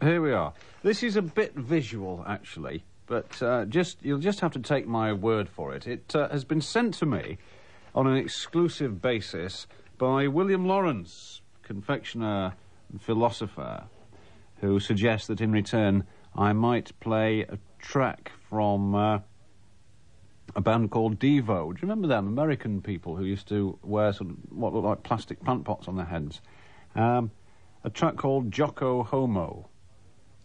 Here we are. This is a bit visual, actually, but you'll just have to take my word for it. It has been sent to me on an exclusive basis by William Lawrence, confectioner and philosopher, who suggests that in return I might play a track from a band called Devo. Do you remember them? American people who used to wear sort of what looked like plastic plant pots on their heads. A track called Jocko Homo.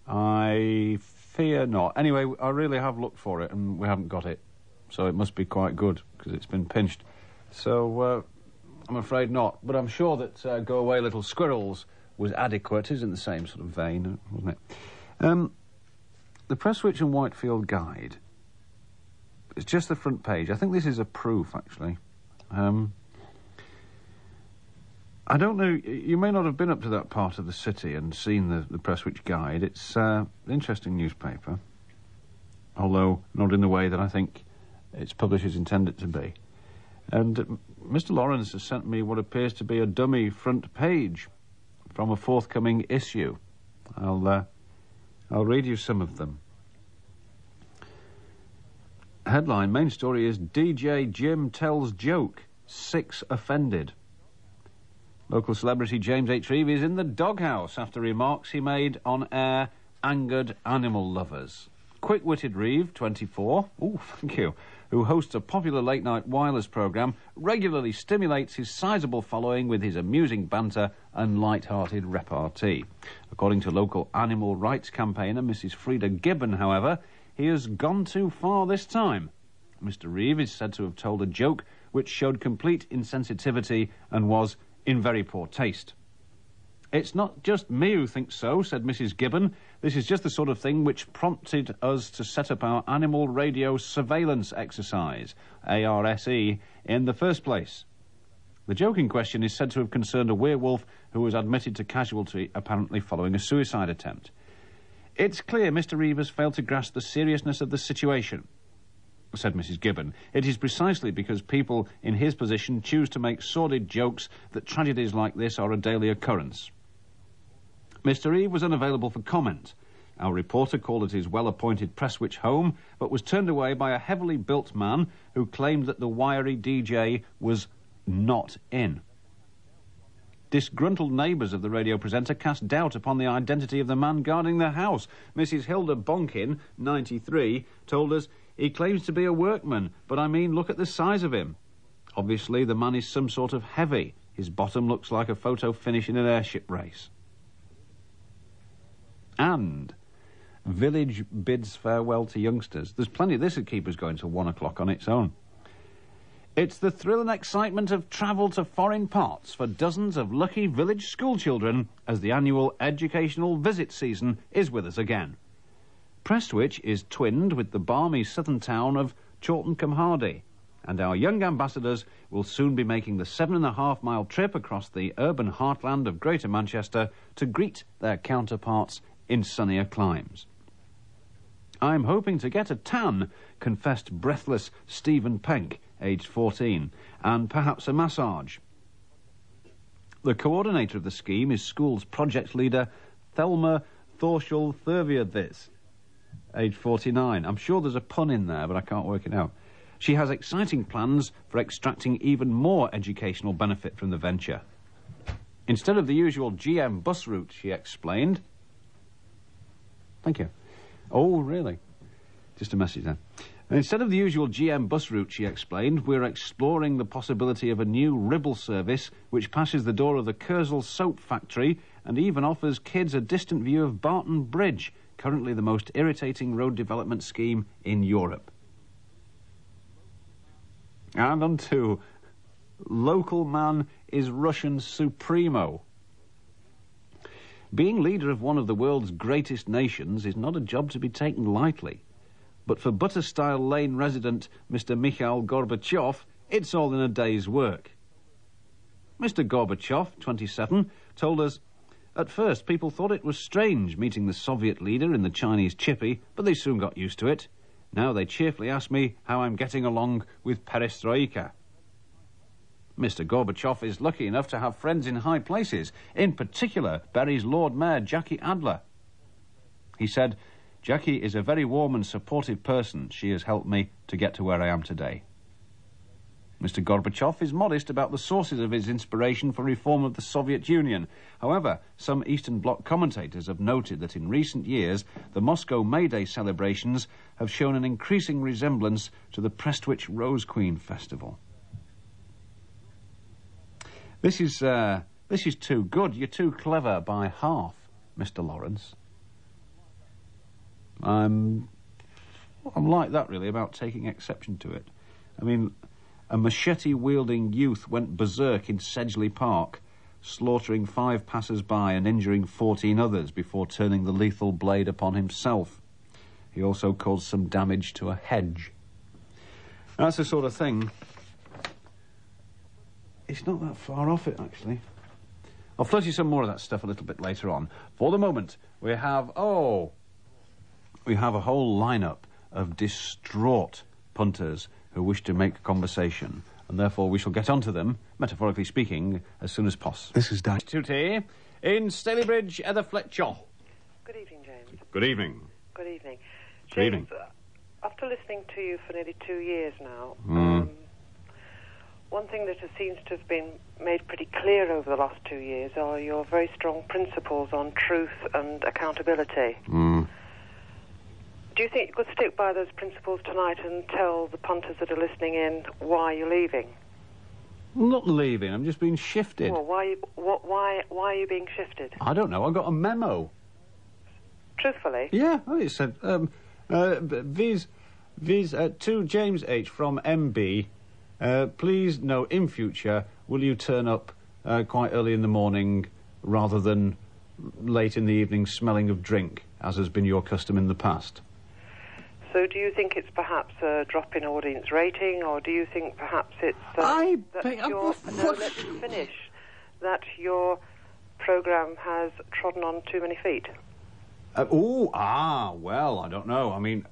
I fear not. Anyway, I really have looked for it and we haven't got it. So it must be quite good because it's been pinched. So I'm afraid not. But I'm sure that Go Away Little Squirrels was adequate. It was in the same sort of vein, wasn't it? The Prestwich and Whitefield Guide. It's just the front page. I think this is a proof, actually. I don't know, you may not have been up to that part of the city and seen the Prestwich Guide. It's an interesting newspaper, although not in the way that I think its publishers intend it to be. And Mr. Lawrence has sent me what appears to be a dummy front page from a forthcoming issue. I'll read you some of them. Headline, main story is DJ Jim tells joke, 6 offended. Local celebrity James H Reeve is in the doghouse after remarks he made on air angered animal lovers. Quick-witted Reeve, 24, thank you, who hosts a popular late-night wireless programme, regularly stimulates his sizable following with his amusing banter and light-hearted repartee. According to local animal rights campaigner Mrs. Frida Gibbon, however, he has gone too far this time. Mr. Reeve is said to have told a joke which showed complete insensitivity and was in very poor taste. It's not just me who thinks so, said Mrs. Gibbon. This is just the sort of thing which prompted us to set up our animal radio surveillance exercise, ARSE, in the first place. The joke in question is said to have concerned a werewolf who was admitted to casualty, apparently following a suicide attempt. It's clear Mr. Reeve has failed to grasp the seriousness of the situation, said Mrs. Gibbon. It is precisely because people in his position choose to make sordid jokes that tragedies like this are a daily occurrence. Mr. Reeve was unavailable for comment. Our reporter called at his well-appointed Prestwich home, but was turned away by a heavily built man who claimed that the wiry DJ was not in. Disgruntled neighbours of the radio presenter cast doubt upon the identity of the man guarding their house. Mrs. Hilda Bonkin, 93, told us, he claims to be a workman, but I mean, look at the size of him. Obviously, the man is some sort of heavy. His bottom looks like a photo finish in an airship race. And village bids farewell to youngsters. There's plenty of this that keep us going till 1 o'clock on its own. It's the thrill and excitement of travel to foreign parts for dozens of lucky village schoolchildren as the annual educational visit season is with us again. Prestwich is twinned with the balmy southern town of Chorlton-cum-Hardy, and our young ambassadors will soon be making the 7.5-mile trip across the urban heartland of Greater Manchester to greet their counterparts in sunnier climes. I'm hoping to get a tan, confessed breathless Stephen Penk, aged 14, and perhaps a massage. The coordinator of the scheme is school's project leader, Thelma Thorshall-Thurviadvis, aged 49. I'm sure there's a pun in there, but I can't work it out. She has exciting plans for extracting even more educational benefit from the venture. Instead of the usual GM bus route, she explained... Thank you. Oh, really? Just a message then. Instead of the usual GM bus route, she explained, we're exploring the possibility of a new Ribble service which passes the door of the Kersal soap factory and even offers kids a distant view of Barton Bridge, currently the most irritating road development scheme in Europe. And on to local man is Russian Supremo. Being leader of one of the world's greatest nations is not a job to be taken lightly. But for Butterstyle Lane resident Mr. Mikhail Gorbachev, it's all in a day's work. Mr. Gorbachev, 27, told us, at first people thought it was strange meeting the Soviet leader in the Chinese chippy, but they soon got used to it. Now they cheerfully ask me how I'm getting along with perestroika. Mr. Gorbachev is lucky enough to have friends in high places, in particular Bury's Lord Mayor Jackie Adler. He said, "Jackie is a very warm and supportive person. She has helped me to get to where I am today." Mr. Gorbachev is modest about the sources of his inspiration for reform of the Soviet Union. However, some Eastern Bloc commentators have noted that in recent years, the Moscow May Day celebrations have shown an increasing resemblance to the Prestwich Rose Queen Festival. This is too good. You're too clever by half, Mr. Lawrence. I'm like that, really, about taking exception to it. I mean, a machete-wielding youth went berserk in Sedgley Park, slaughtering 5 passers-by and injuring 14 others before turning the lethal blade upon himself. He also caused some damage to a hedge. That's the sort of thing. It's not that far off it, actually. I'll float you some more of that stuff a little bit later on. For the moment, we have a whole lineup of distraught punters who wish to make conversation, and therefore we shall get on to them, metaphorically speaking, as soon as possible. This is Dan Tootie in Stalybridge, Fletcher. Good evening, James. Good evening. Good evening. James, Good evening. After listening to you for nearly 2 years now, one thing that seems to have been made pretty clear over the last 2 years are your very strong principles on truth and accountability. Do you think you could stick by those principles tonight and tell the punters that are listening in why you're leaving? I'm not leaving, I'm just being shifted. Well, why are you being shifted? I don't know, I got a memo. Truthfully? Yeah, it said, to James H from MB, please note in future, will you turn up quite early in the morning rather than late in the evening smelling of drink, as has been your custom in the past? So do you think it's perhaps a drop in audience rating, or do you think perhaps it's... let me finish. That your programme has trodden on too many feet? Well, I don't know. I mean,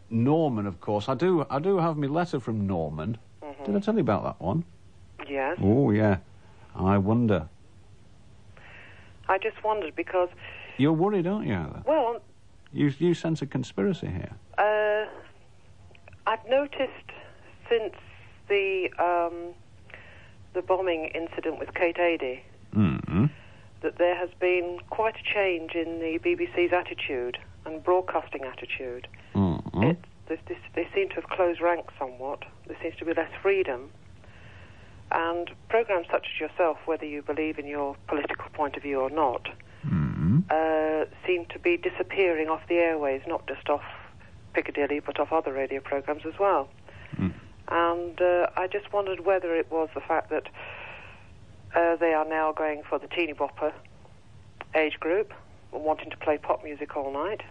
Norman, of course. I do have my letter from Norman. Did I tell you about that one? Yes. Oh, yeah. I wonder. I just wondered because... You're worried, aren't you, Heather? Well... You sense a conspiracy here? I've noticed since the bombing incident with Kate Adie that there has been quite a change in the BBC's attitude and broadcasting attitude. They seem to have closed ranks somewhat. There seems to be less freedom. And programmes such as yourself, whether you believe in your political point of view or not, seem to be disappearing off the airways, not just off Piccadilly, but off other radio programmes as well. And I just wondered whether it was the fact that they are now going for the teeny bopper age group and wanting to play pop music all night,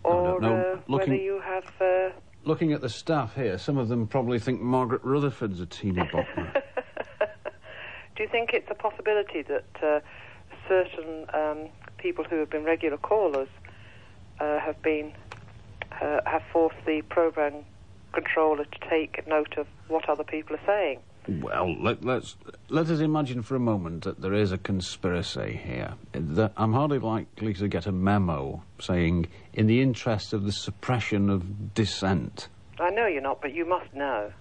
or whether you have... Looking at the staff here, some of them probably think Margaret Rutherford's a teeny bopper. Do you think it's a possibility that certain people who have been regular callers have forced the programme controller to take note of what other people are saying? Well, let us imagine for a moment that there is a conspiracy here. I'm hardly likely to get a memo saying, in the interest of the suppression of dissent. I know you're not, but you must know.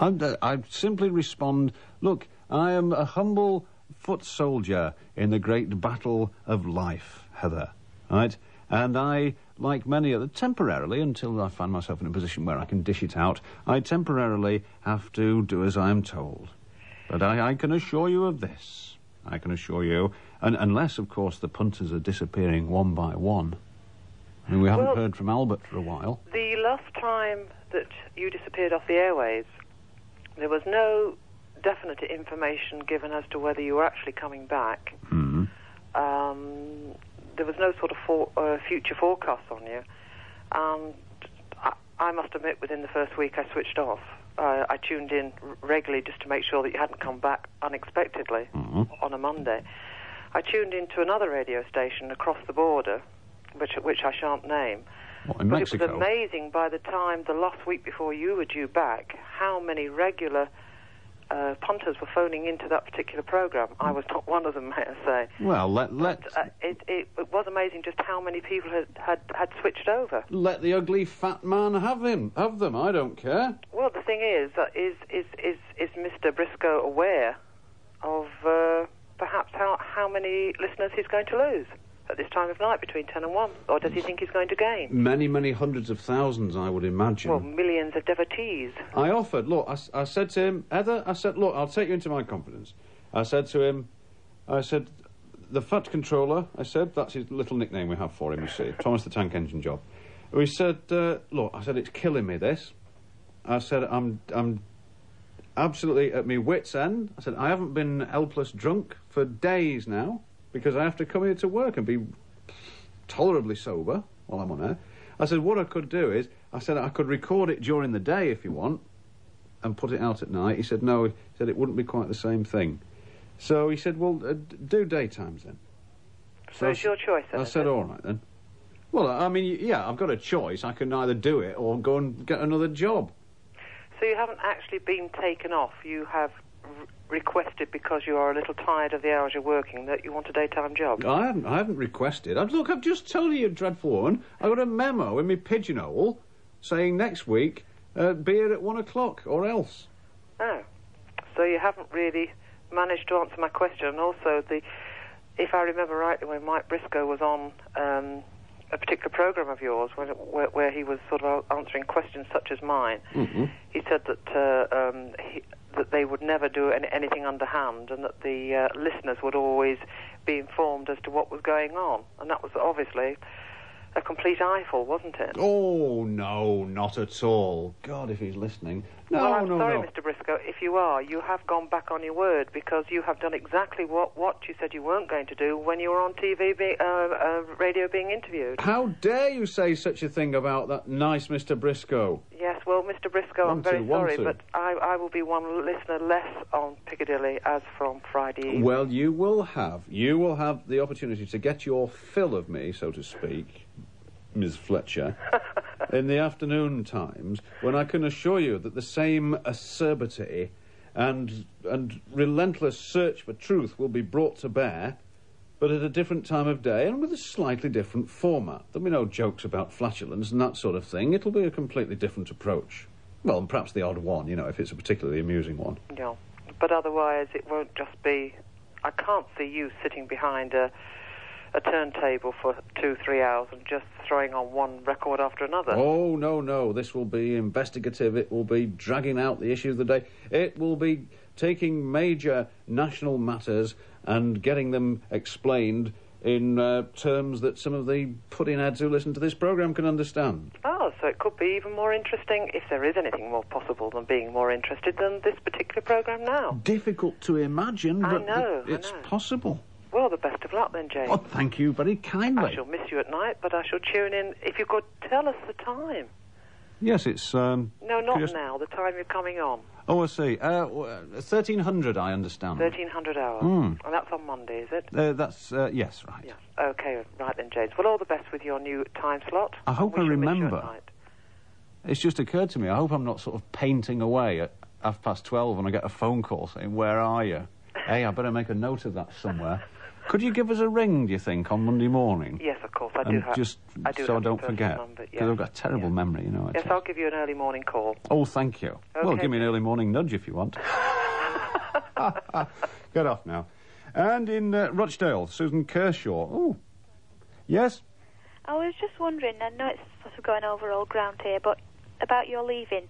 I simply respond, look, I am a humble foot soldier in the great battle of life, Heather, right? And I, like many other, temporarily, until I find myself in a position where I can dish it out, I temporarily have to do as I am told. But I can assure you of this. I can assure you, and unless, of course, the punters are disappearing one by one. I mean, we haven't heard from Albert for a while. The last time that you disappeared off the airways, there was no definite information given as to whether you were actually coming back. There was no sort of future forecast on you. And I must admit, within the first week, I switched off. I tuned in regularly just to make sure that you hadn't come back unexpectedly on a Monday. I tuned into another radio station across the border, which I shan't name. What, in Mexico? It was amazing by the time, the last week before you were due back, how many regular punters were phoning into that particular programme. I was not one of them, may I say. Well, was amazing just how many people had switched over. Let the ugly fat man have them. I don't care. Well, the thing is Mr. Briscoe aware of perhaps how many listeners he's going to lose at this time of night between 10 and 1? Or does he think he's going to gain? Many, many hundreds of thousands, I would imagine. Well, millions of devotees. I offered, look, I said to him, Heather, I said, look, I'll take you into my confidence. I said to him, the Fat Controller, I said, that's his little nickname we have for him, you see, Thomas the Tank Engine Job. We said, look, I said, it's killing me, this. I said, I'm absolutely at my wit's end. I said, I haven't been helpless drunk for days now, because I have to come here to work and be tolerably sober while I'm on air. I said, what I could do is, I said, I could record it during the day if you want, and put it out at night. He said, no, he said it wouldn't be quite the same thing. So he said, well, do daytimes then. So it's your choice then? I said, all right then. Well, I mean, yeah, I've got a choice. I can either do it or go and get another job. So you haven't actually been taken off. You have requested, because you are a little tired of the hours you're working, that you want a daytime job? I haven't requested. Look, I've just told you, dreadful woman. I got a memo in my pigeonhole saying next week, be here at 1 o'clock or else. Oh. So you haven't really managed to answer my question. And also, if I remember rightly, when Mike Briscoe was on a particular programme of yours, where he was sort of answering questions such as mine, he said that they would never do anything underhand, and that the listeners would always be informed as to what was going on. And that was obviously a complete eyeful, wasn't it? Oh, no, not at all. God, if he's listening. No, well, I'm no, sorry, no. Mr. Briscoe, if you are, you have gone back on your word, because you have done exactly what you said you weren't going to do when you were on TV, radio being interviewed. How dare you say such a thing about that nice Mr. Briscoe? Yes, well, Mr. Briscoe, I'm very sorry, but I will be one listener less on Piccadilly as from Friday evening. Well, you will have the opportunity to get your fill of me, so to speak, Ms. Fletcher, in the afternoon times, when I can assure you that the same acerbity and relentless search for truth will be brought to bear, but at a different time of day and with a slightly different format. There'll be no jokes about flatulence and that sort of thing. It'll be a completely different approach. Well, and perhaps the odd one, you know, if it's a particularly amusing one. Yeah, but otherwise it won't just be... I can't see you sitting behind a turntable for 2-3 hours and just throwing on one record after another. Oh, no. This will be investigative. It will be dragging out the issue of the day. It will be taking major national matters and getting them explained in terms that some of the pudding heads who listen to this programme can understand. Oh, so it could be even more interesting, if there is anything more possible than being more interested than this particular programme now. Difficult to imagine, but it's possible. Well, the best of luck then, James. Oh, thank you very kindly. I shall miss you at night, but I shall tune in. If you could tell us the time. Yes, it's... No, not now, the time you're coming on. Oh, I see. 1300, I understand. 1300 hours. And that's on Monday, is it? Yes, right. Yes. OK, right then, James. Well, all the best with your new time slot. I hope I remember. It's just occurred to me, I hope I'm not sort of painting away at 12:30 when I get a phone call saying, where are you? Hey, I better make a note of that somewhere. Could you give us a ring, do you think, on Monday morning? Yes, of course, I do have. So I don't forget. Because I've got a terrible memory, you know. Yes, I'll give you an early morning call. Oh, thank you. Okay. Well, give me an early morning nudge if you want. Get off now. And in Rochdale, Susan Kershaw. Oh, yes? I was just wondering, I know it's sort of going over old ground here, but about your leaving.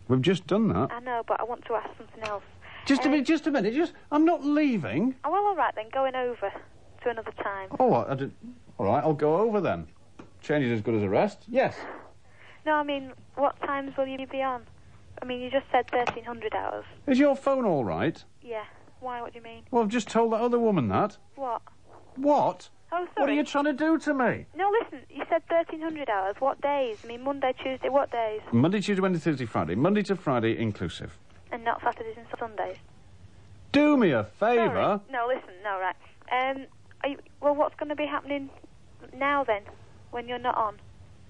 We've just done that. I know, but I want to ask something else. Just a minute. I'm not leaving. Oh, well, all right then. Going over to another time. Oh, all right, I'll go over then. Change is as good as a rest. Yes. No, I mean, what times will you be on? I mean, you just said 1300 hours. Is your phone all right? Yeah. Why? What do you mean? Well, I've just told that other woman that. What? What? Oh, sorry. What are you trying to do to me? No, listen. You said 1300 hours. What days? I mean, Monday, Tuesday. What days? Monday, Tuesday, Wednesday, Thursday, Friday. Monday to Friday inclusive. And not Saturdays and Sundays? Do me a favour. No, listen, no, right. Well, what's going to be happening now, then, when you're not on?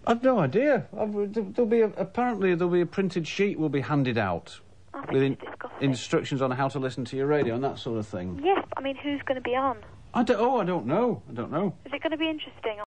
I've no idea. Apparently there'll be a printed sheet will be handed out. I think it's disgusting. Instructions on how to listen to your radio and that sort of thing. Yes, I mean, who's going to be on? I don't know. Is it going to be interesting?